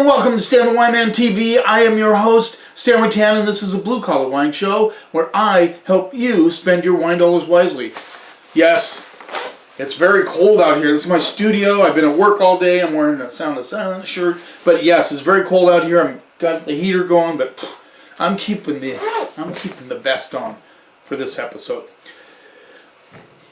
and welcome to Stan the Wine Man TV. I am your host, Stan Rattan, and this is a blue-collar wine show where I help you spend your wine dollars wisely. Yes, it's very cold out here. This is my studio. I've been at work all day. I'm wearing a Sound of Silence shirt. But yes, it's very cold out here. I've got the heater going, but I'm keeping the vest on for this episode.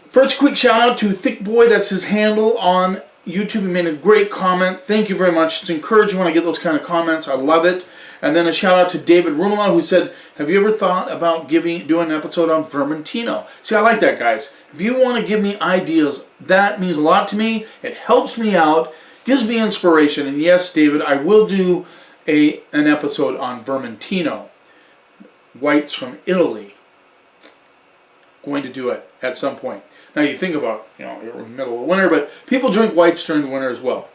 First, quick shout out to Thick Boy. That's his handle on YouTube. He made a great comment. Thank you very much. It's encouraging when I get those kind of comments. I love it. And then a shout out to David Rumela, who said, have you ever thought about doing an episode on Vermentino? See, I like that, guys. If you want to give me ideas, that means a lot to me. It helps me out, gives me inspiration. And yes, David, I will do an episode on Vermentino, whites from Italy. Going to do it at some point. Now you think about, you're in the middle of winter, but people drink whites during the winter as well.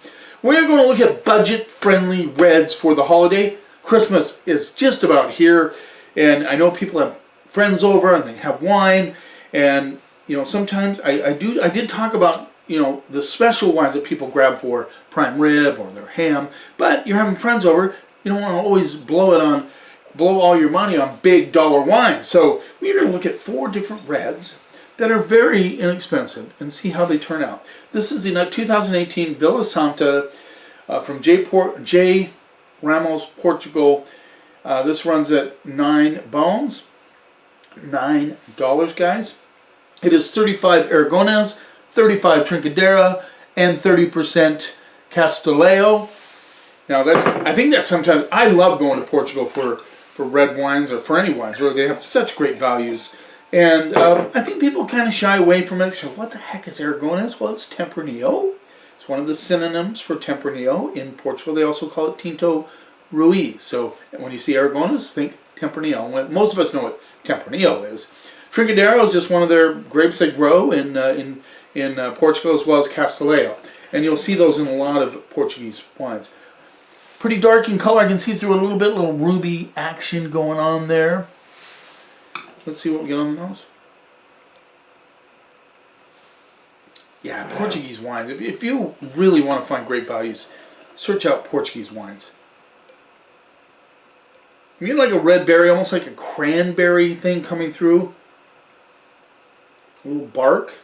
We're going to look at budget-friendly reds for the holiday. Christmas is just about here, and I know people have friends over and they have wine, and sometimes I did talk about the special wines that people grab for prime rib or their ham, but you're having friends over. You don't want to always blow all your money on big dollar wines. So we're going to look at 4 different reds that are very inexpensive and see how they turn out. This is the 2018 Villa Santa from J. Ramos, Portugal. This runs at $9, $9, guys. It is 35 Aragones, 35 Trincadeira, and 30% Castillejo. Now I think that sometimes, I love going to Portugal for red wines or for any wines. Really, they have such great values. And I think people kind of shy away from it. So what the heck is Aragones? Well, it's Tempranillo. It's one of the synonyms for Tempranillo. In Portugal, they also call it Tinto Ruiz. So when you see Aragones, think Tempranillo. Most of us know what Tempranillo is. Trincadeira is just one of their grapes they grow in Portugal, as well as Castillejo. And you'll see those in a lot of Portuguese wines. Pretty dark in color. I can see through it a little ruby action going on there. Let's see what we get on the nose. Yeah, Portuguese wines. If you really want to find great values, search out Portuguese wines. You get like a red berry, almost like a cranberry thing coming through. A little bark.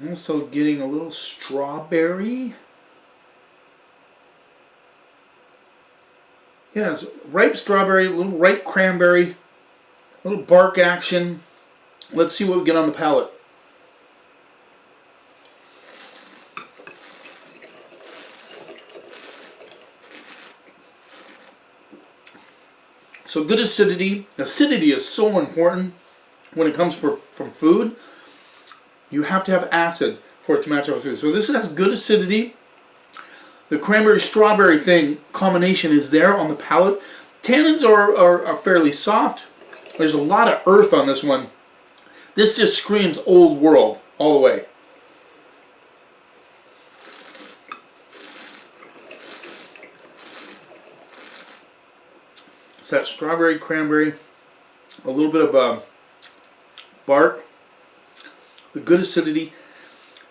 Also getting a little strawberry. Yeah, it's ripe strawberry, a little ripe cranberry, a little bark action. Let's see what we get on the palate. So good acidity. Acidity is so important when it comes from food. You have to have acid for it to match up with food. So this has good acidity. The cranberry-strawberry combination is there on the palate. Tannins are fairly soft. There's a lot of earth on this one. This just screams old world all the way. It's that strawberry, cranberry, a little bit of bark, the good acidity,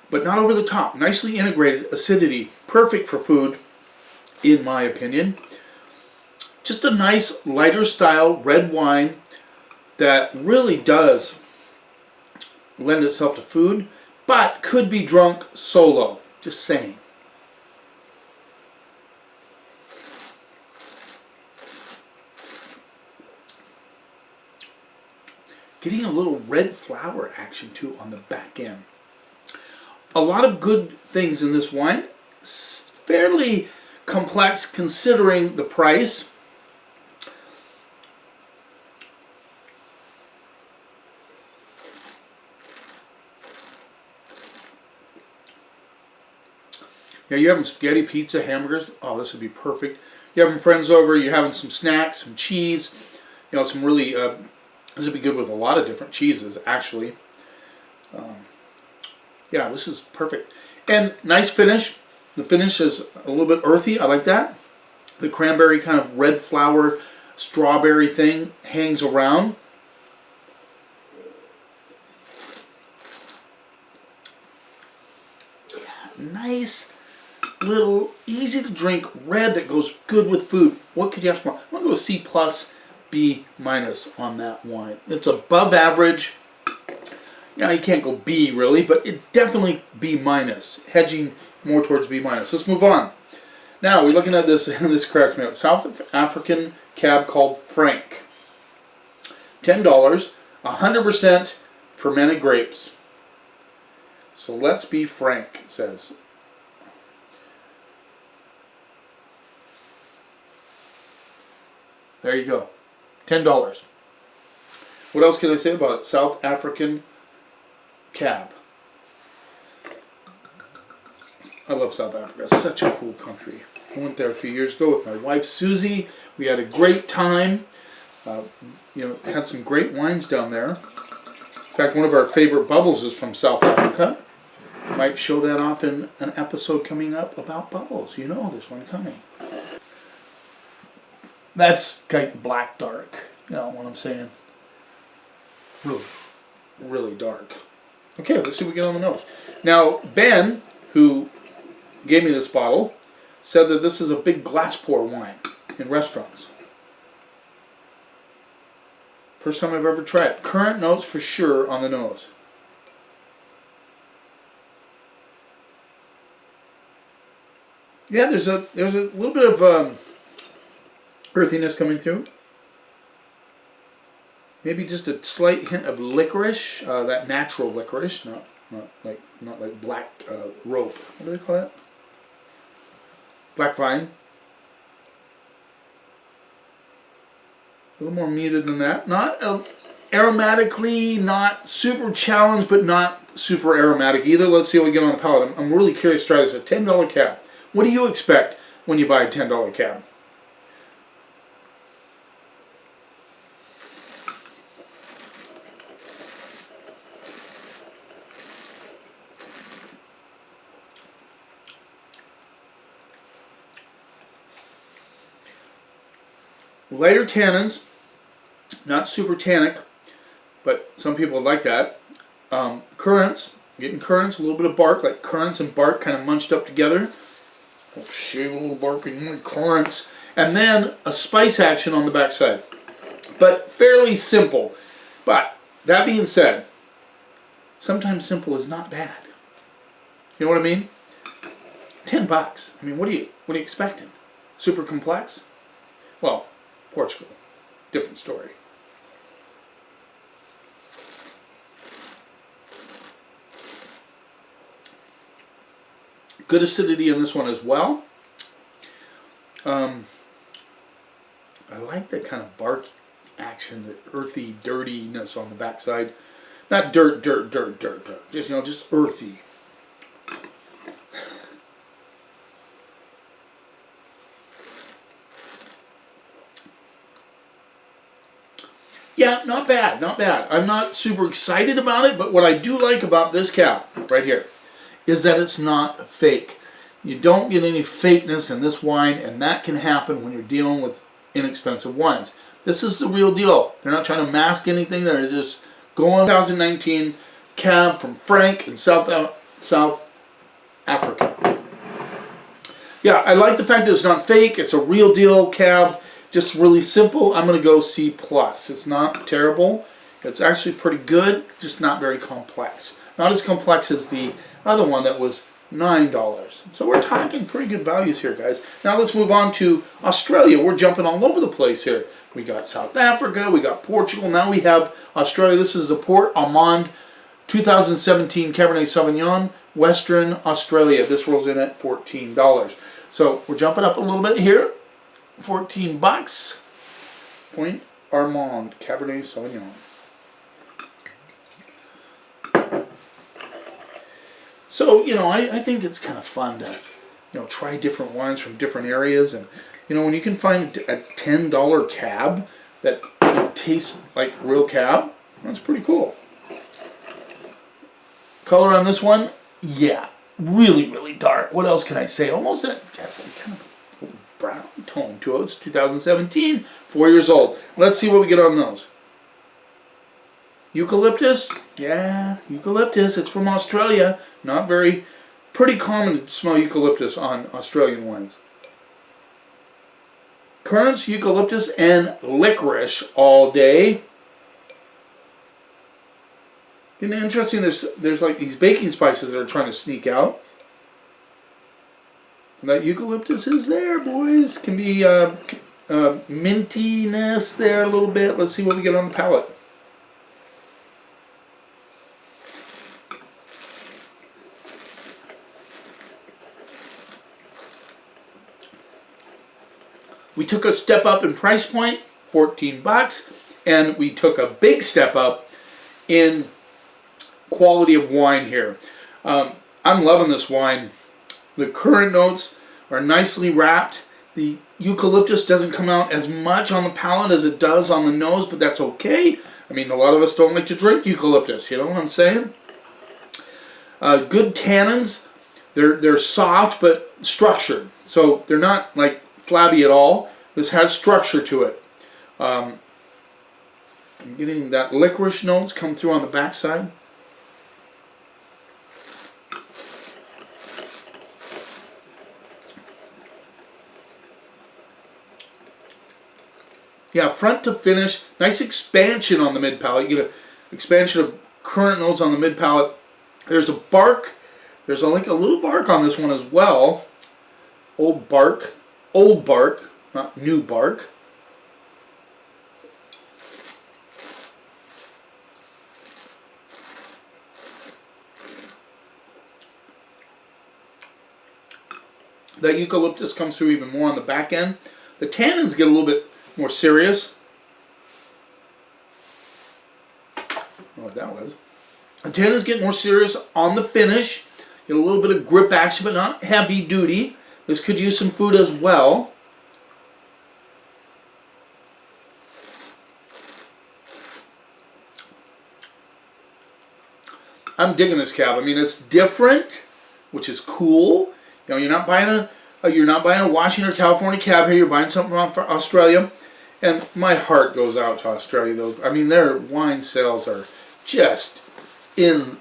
but not over the top. Nicely integrated acidity. Perfect for food, in my opinion. Just a nice, lighter style red wine that really does lend itself to food, but could be drunk solo. Just saying. Getting a little red flower action too on the back end. A lot of good things in this wine. Fairly complex considering the price. Yeah, you're having spaghetti, pizza, hamburgers. Oh, this would be perfect. You're having friends over. You're having some snacks, some cheese. Some really. This would be good with a lot of different cheeses, actually. Yeah, this is perfect. And nice finish. The finish is a little bit earthy. I like that. The cranberry kind of red flower strawberry thing hangs around. Nice, little, easy to drink red that goes good with food. What could you ask for? I'm going to go C plus, B minus on that wine. It's above average. Now you can't go B really, but it definitely B minus. Hedging more towards B minus. Let's move on. Now we're looking at this, and this cracks me up. South African cab called Frank. $10, 100% fermented grapes. So let's be frank, it says. There you go. $10. What else can I say about it? South African cab. I love South Africa. It's such a cool country. I went there a few years ago with my wife Susie. We had a great time. Had some great wines down there. In fact, one of our favorite bubbles is from South Africa. Might show that off in an episode coming up about bubbles. You know there's one coming. That's like black dark. You know what I'm saying? Really, really dark. Okay, let's see what we get on the nose. Now, Ben, who gave me this bottle, said that this is a big glass pour wine in restaurants. First time I've ever tried it. Currant notes for sure on the nose. Yeah, there's a little bit of earthiness coming through. Maybe just a slight hint of licorice, that natural licorice, not like black rope. What do they call that? Black vine. A little more muted than that. Not aromatically, not super challenged, but not super aromatic either. Let's see what we get on the palate. I'm really curious to try this. A $10 cab. What do you expect when you buy a $10 cab? Lighter tannins, not super tannic, but some people like that. Currants, getting currants, a little bit of bark, like currants and bark kind of munched up together. Shave a little bark and currants. And then a spice action on the backside. But fairly simple. But, that being said, sometimes simple is not bad. You know what I mean? $10. I mean, what are you expecting? Super complex? Well, Portugal. Different story. Good acidity in this one as well. I like that kind of bark action, the earthy dirtiness on the backside. Not dirt. Just earthy. Yeah, not bad. I'm not super excited about it, but what I do like about this cap right here is that it's not fake. You don't get any fakeness in this wine, and that can happen when you're dealing with inexpensive wines. This is the real deal. They're not trying to mask anything. They're just going 2019 cab from Frank in South Africa. Yeah, I like the fact that it's not fake. It's a real deal cab. Just really simple. I'm going to go C+. It's not terrible. It's actually pretty good, just not very complex. Not as complex as the other one that was $9. So we're talking pretty good values here, guys. Now let's move on to Australia. We're jumping all over the place here. We got South Africa, we got Portugal, now we have Australia. This is the Port Armand 2017 Cabernet Sauvignon, Western Australia. This rolls in at $14. So we're jumping up a little bit here. $14. Point Armand Cabernet Sauvignon. So, I think it's kind of fun to, try different wines from different areas. And, when you can find a $10 cab that tastes like real cab, that's pretty cool. Color on this one, yeah, really, really dark. What else can I say? Almost has a kind of brown tone to it. It's 2017, 4 years old. Let's see what we get on those. Eucalyptus? Yeah, eucalyptus. It's from Australia. Not very pretty common to smell eucalyptus on Australian wines. Currants, eucalyptus, and licorice all day. Isn't it interesting? There's like these baking spices that are trying to sneak out. And that eucalyptus is there, boys. Can be mintiness there a little bit. Let's see what we get on the palate. We took a step up in price point, $14, and we took a big step up in quality of wine here. I'm loving this wine. The currant notes are nicely wrapped. The eucalyptus doesn't come out as much on the palate as it does on the nose, but that's okay. I mean, a lot of us don't like to drink eucalyptus, you know what I'm saying? Good tannins. They're soft but structured. So they're not like flabby at all. This has structure to it. I'm getting that licorice notes come through on the backside. Yeah, front to finish, nice expansion on the mid palate. You get an expansion of currant notes on the mid palate. There's a bark. There's like a little bark on this one as well. Old bark, not new bark. That eucalyptus comes through even more on the back end. The tannins get a little bit more serious. I don't know what that was. The tannins get more serious on the finish. Get a little bit of grip action, but not heavy duty. This could use some food as well. I'm digging this cab. I mean, it's different, which is cool. You know, you're not buying a Washington or California cab here. You're buying something from Australia, and my heart goes out to Australia. Though I mean, their wine sales are just in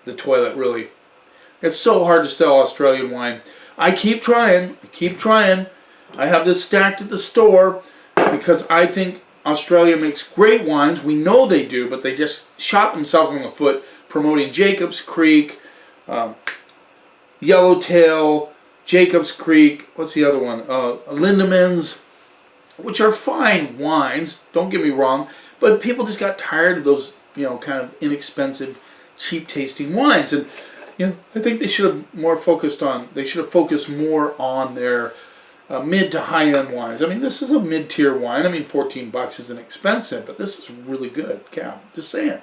the toilet. Really, it's so hard to sell Australian wine. I keep trying. I have this stacked at the store because I think Australia makes great wines. We know they do, but they just shot themselves on the foot promoting Jacob's Creek, Yellowtail, Jacob's Creek, what's the other one? Lindemans, which are fine wines, don't get me wrong, but people just got tired of those, you know, kind of inexpensive, cheap tasting wines. And, you know, I think they should have focused more on their mid to high end wines. I mean, this is a mid tier wine. I mean, $14 isn't expensive, but this is really good. Yeah, just saying.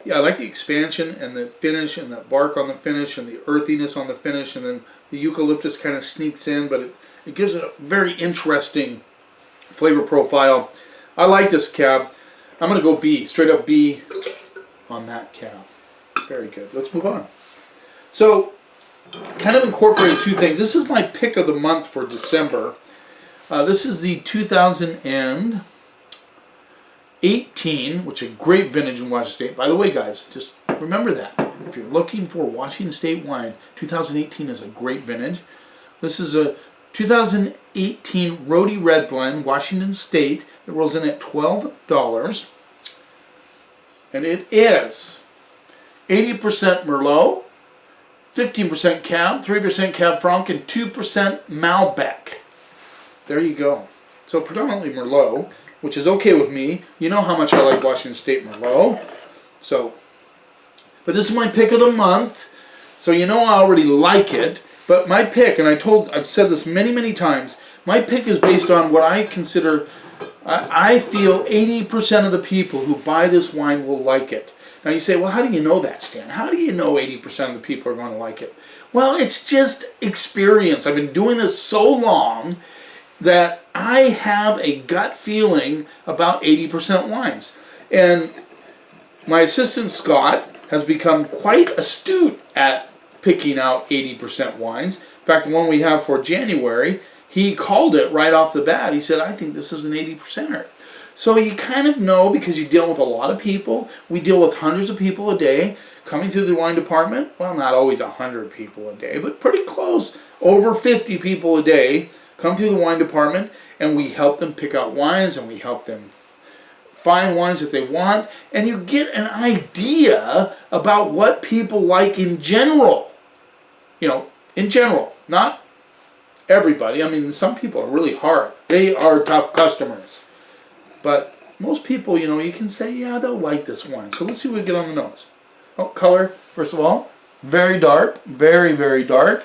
Yeah, I like the expansion and the finish and the bark on the finish and the earthiness on the finish, and then the eucalyptus kind of sneaks in, but it gives it a very interesting flavor profile. I like this cab. I'm going to go B, straight up B on that cab. Very good. Let's move on. So, kind of incorporating two things. This is my pick of the month for December. This is the 2018, which is a great vintage in Washington State. By the way, guys, just remember that. If you're looking for Washington State wine, 2018 is a great vintage. This is a 2018 Rhodey Red Blend, Washington State. It rolls in at $12. And it is 80% Merlot, 15% Cab, 3% Cab Franc, and 2% Malbec. There you go. So predominantly Merlot, which is okay with me. You know how much I like Washington State Merlot. So, but this is my pick of the month. So you know I already like it. But my pick, and I've said this many, many times, my pick is based on what I consider, I feel 80% of the people who buy this wine will like it. Now you say, well, how do you know that, Stan? How do you know 80% of the people are going to like it? Well, it's just experience. I've been doing this so long that I have a gut feeling about 80% wines. And my assistant, Scott, has become quite astute at picking out 80% wines. In fact, the one we have for January, he called it right off the bat. He said, I think this is an 80%er. So you kind of know, because you deal with a lot of people. We deal with hundreds of people a day coming through the wine department. Well, not always 100 people a day, but pretty close. Over 50 people a day come through the wine department, and we help them pick out wines, and we help them find wines that they want, and you get an idea about what people like in general. You know, in general, not everybody. I mean, some people are really hard. They are tough customers. But most people, you know, you can say, yeah, they'll like this wine. So let's see what we get on the nose. Oh, color, first of all, very dark, very, very dark.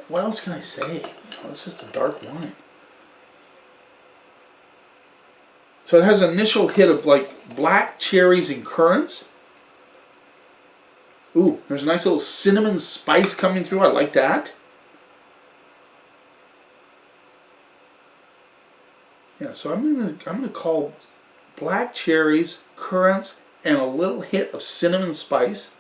What else can I say? It's just a dark wine. So it has an initial hit of like black cherries and currants. Ooh, there's a nice little cinnamon spice coming through. I like that. Yeah, so I'm gonna call black cherries, currants, and a little hit of cinnamon spice.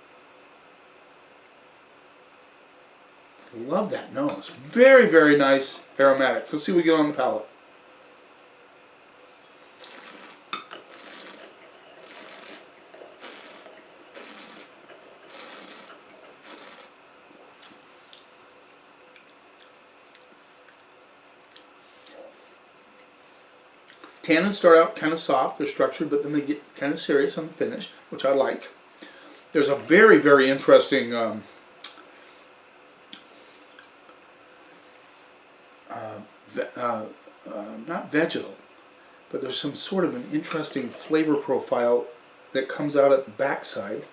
Love that nose. Very, very nice aromatics. Let's see what we get on the palate. Tannins start out kind of soft, they're structured, but then they get kind of serious on the finish, which I like. There's a very, very interesting not vegetal, but there's some sort of an interesting flavor profile that comes out at the backside.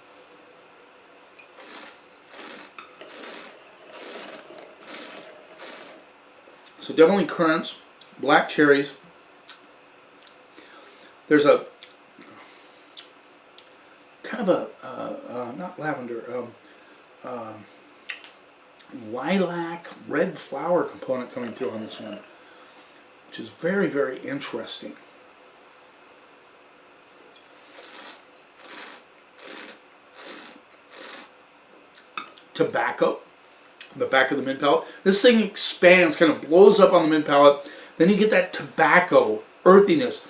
So definitely currants, black cherries. There's a kind of a not lavender, lilac red flower component coming through on this one, which is very, very interesting. Tobacco, the back of the mid palate. This thing expands, kind of blows up on the mid palate. Then you get that tobacco earthiness.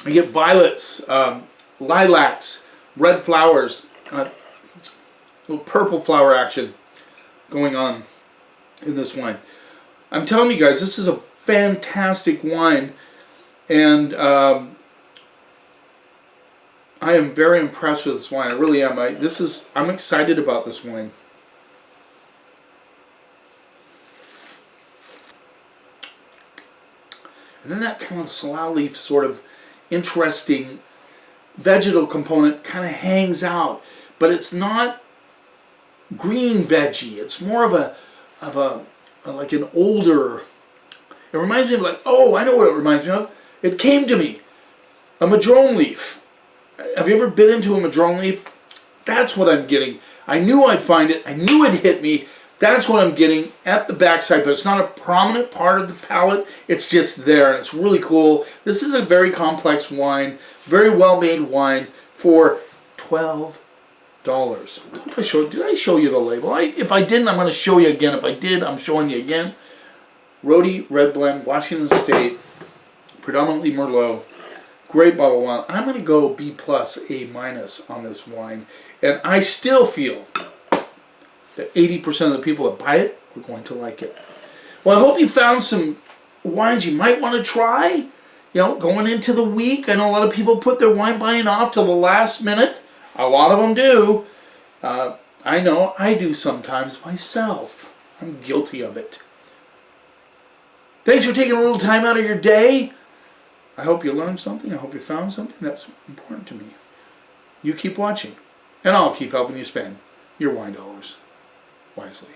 You get violets, lilacs, red flowers, little purple flower action going on in this wine. I'm telling you guys, this is a fantastic wine, and I am very impressed with this wine. I really am. I'm excited about this wine. And then that kind of salal leaf sort of interesting vegetal component kind of hangs out, but it's not green veggie. It's more of a like an older. It reminds me of like, oh, I know what it reminds me of. It came to me, a madrone leaf. Have you ever bit into a madrone leaf? That's what I'm getting. I knew I'd find it. I knew it'd hit me. That's what I'm getting at the backside, but it's not a prominent part of the palate. It's just there, and it's really cool. This is a very complex wine, very well-made wine for $12. I hope I showed. Did I show you the label? If I didn't, I'm going to show you again. If I did, I'm showing you again. Rhodey Red Blend, Washington State, predominantly Merlot. Great bottle of wine. I'm going to go B+, A- on this wine, and I still feel that 80% of the people that buy it are going to like it. Well, I hope you found some wines you might want to try. You know, going into the week, I know a lot of people put their wine buying off till the last minute. A lot of them do. I know I do sometimes myself. I'm guilty of it. Thanks for taking a little time out of your day. I hope you learned something. I hope you found something that's important to me. You keep watching, and I'll keep helping you spend your wine dollars wisely.